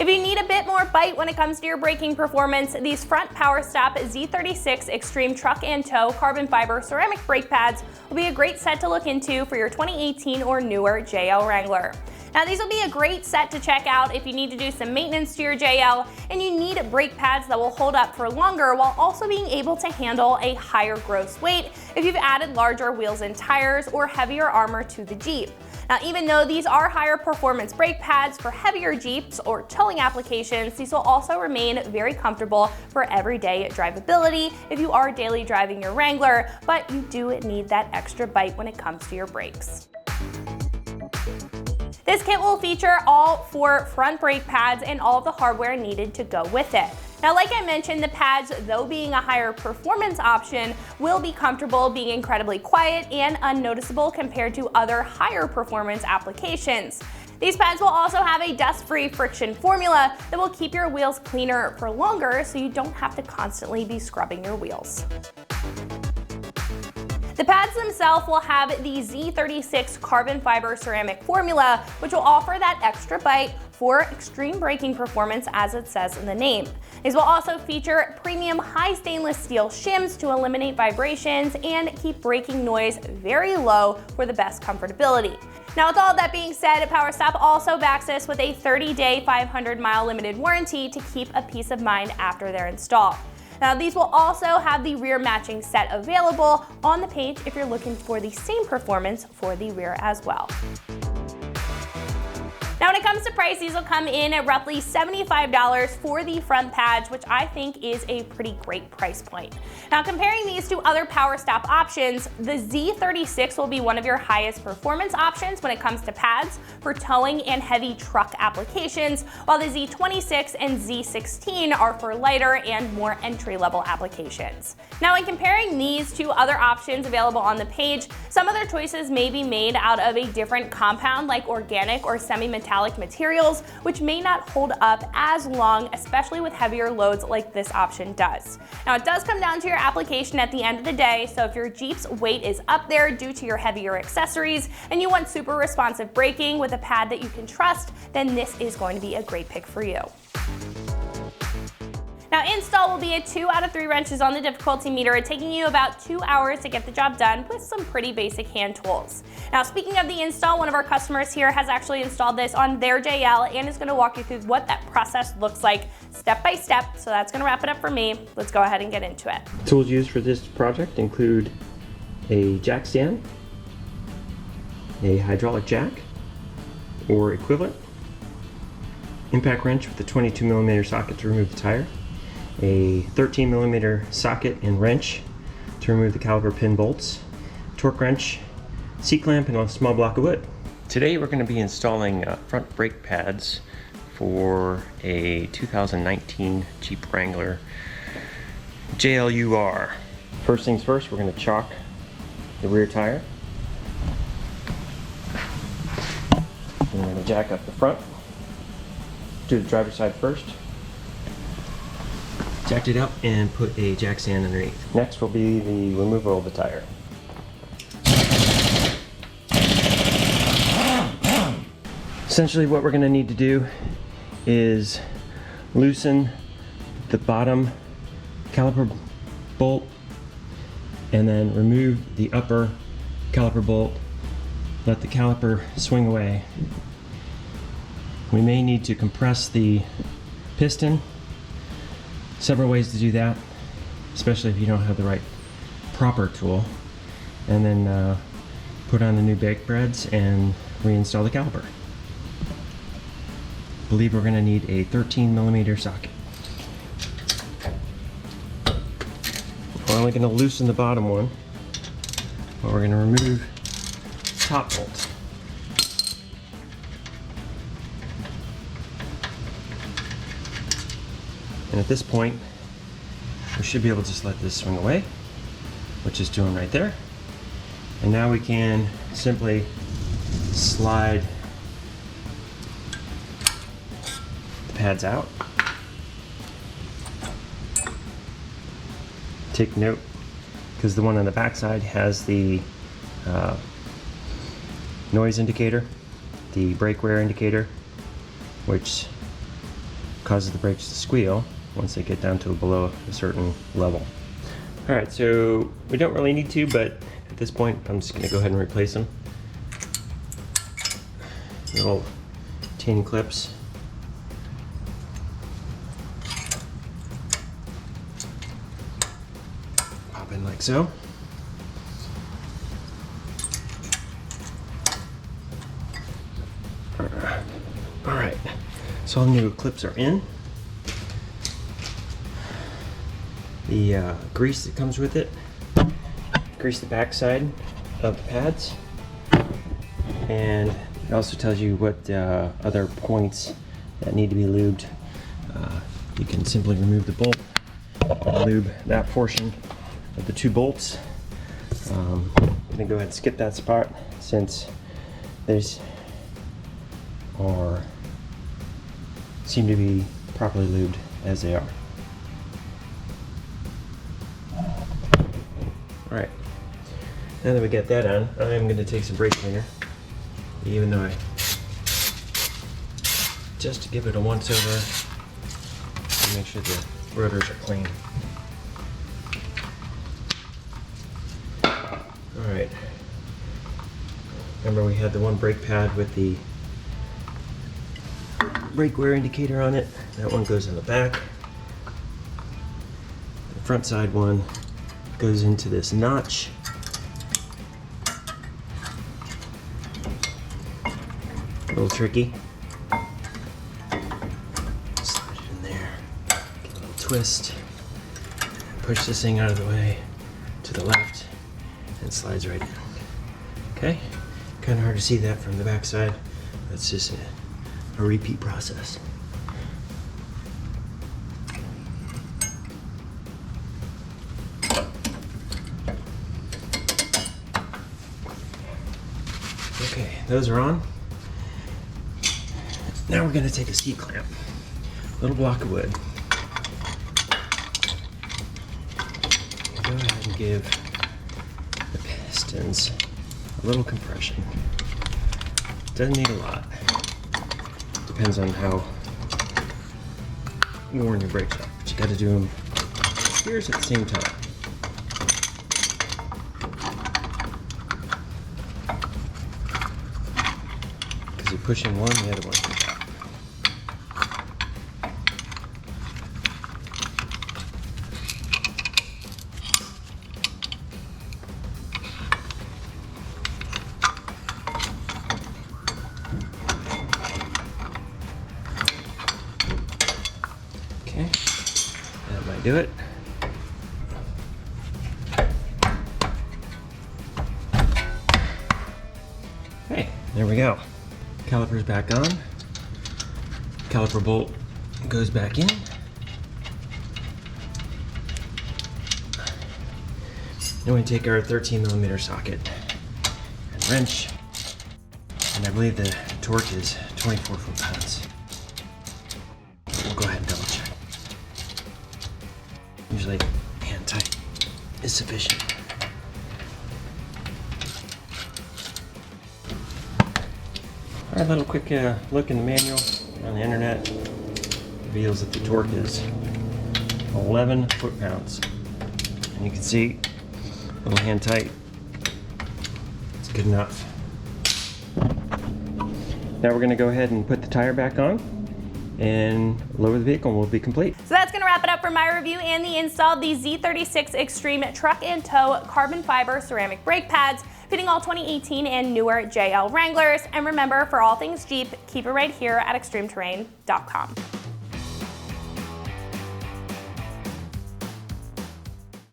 If you need a bit more bite when it comes to your braking performance, these front PowerStop Z36 Extreme Truck and Tow carbon fiber ceramic brake pads will be a great set to look into for your 2018 or newer JL Wrangler. Now these will be a great set to check out if you need to do some maintenance to your JL and you need brake pads that will hold up for longer while also being able to handle a higher gross weight if you've added larger wheels and tires or heavier armor to the Jeep. Now, even though these are higher performance brake pads for heavier Jeeps or towing applications, these will also remain very comfortable for everyday drivability if you are daily driving your Wrangler, but you do need that extra bite when it comes to your brakes. This kit will feature all 4 front brake pads and all of the hardware needed to go with it. Now, like I mentioned, the pads, though being a higher performance option, will be comfortable being incredibly quiet and unnoticeable compared to other higher performance applications. These pads will also have a dust-free friction formula that will keep your wheels cleaner for longer so you don't have to constantly be scrubbing your wheels. The pads themselves will have the Z36 carbon fiber ceramic formula, which will offer that extra bite for extreme braking performance, as it says in the name. These will also feature premium high stainless steel shims to eliminate vibrations and keep braking noise very low for the best comfortability. Now, with all of that being said, PowerStop also backs us with a 30-day, 500-mile limited warranty to keep a peace of mind after they're installed. Now, these will also have the rear matching set available on the page if you're looking for the same performance for the rear as well. Now, when it comes to price, these will come in at roughly $75 for the front pads, which I think is a pretty great price point. Now, comparing these to other PowerStop options, the Z36 will be one of your highest performance options when it comes to pads for towing and heavy truck applications, while the Z26 and Z16 are for lighter and more entry-level applications. Now, in comparing these to other options available on the page, some other choices may be made out of a different compound like organic or semi-metallic materials, which may not hold up as long, especially with heavier loads like this option does. Now, it does come down to your application at the end of the day, so if your Jeep's weight is up there due to your heavier accessories and you want super responsive braking with a pad that you can trust, then this is going to be a great pick for you. Now, install will be a 2 out of 3 wrenches on the difficulty meter, taking you about 2 hours to get the job done with some pretty basic hand tools. Now, speaking of the install, one of our customers here has actually installed this on their JL and is going to walk you through what that process looks like step by step. So that's going to wrap it up for me. Let's go ahead and get into it. Tools used for this project include a jack stand, a hydraulic jack or equivalent, impact wrench with a 22mm socket to remove the tire, a 13mm socket and wrench to remove the caliper pin bolts, torque wrench, C-clamp, and a small block of wood. Today we're going to be installing front brake pads for a 2019 Jeep Wrangler JLUR. First things first, we're going to chalk the rear tire. We're going to jack up the front. Do the driver's side first. Jacked it up and put a jack stand underneath. Next will be the removal of the tire. Essentially what we're going to need to do is loosen the bottom caliper bolt and then remove the upper caliper bolt. Let the caliper swing away. We may need to compress the piston. Several ways to do that, especially if you don't have the right proper tool. And then put on the new brake pads and reinstall the caliper. I believe we're going to need a 13mm socket. We're only going to loosen the bottom one, but we're going to remove the top bolt. And at this point, we should be able to just let this swing away, which is doing right there. And now we can simply slide the pads out. Take note, because the one on the back side has the noise indicator, the brake wear indicator, which causes the brakes to squeal once they get down to below a certain level. All right, so we don't really need to, but at this point, I'm just gonna go ahead and replace them. Little tin clips. Pop in like so. All right, so all the new clips are in. The grease that comes with it. Grease the back side of the pads. And it also tells you what other points that need to be lubed. You can simply remove the bolt and lube that portion of the 2 bolts. I'm gonna go ahead and skip that spot since these seem to be properly lubed as they are. All right, now that we get that on, I'm going to take some brake cleaner, even though just to give it a once over and make sure the rotors are clean. All right, remember we had the one brake pad with the brake wear indicator on it. That one goes in the back. The front side one goes into this notch. A little tricky. Slide it in there. Get a little twist. Push this thing out of the way to the left and it slides right in. Okay? Kind of hard to see that from the back side. That's just a repeat process. Okay, those are on. Now we're going to take a C-clamp, a little block of wood. Go ahead and give the pistons a little compression. Doesn't need a lot. Depends on how worn your brakes are, but you got to do them gears at the same time. Because you're pushing one, the other one comes out. Okay, that might do it. Okay, there we go. Caliper's back on. Caliper bolt goes back in. Then we take our 13mm socket and wrench. And I believe the torque is 24 foot-pounds. We'll go ahead and double check. Usually hand tight is sufficient. All right, a little quick look in the manual on the internet reveals that the torque is 11 foot-pounds. And you can see, a little hand tight, it's good enough. Now we're gonna go ahead and put the tire back on and lower the vehicle and we'll be complete. So that's gonna wrap it up for my review and the install of the Z36 Extreme Truck and Tow carbon fiber ceramic brake pads, fitting all 2018 and newer JL Wranglers. And remember, for all things Jeep, keep it right here at extremeterrain.com.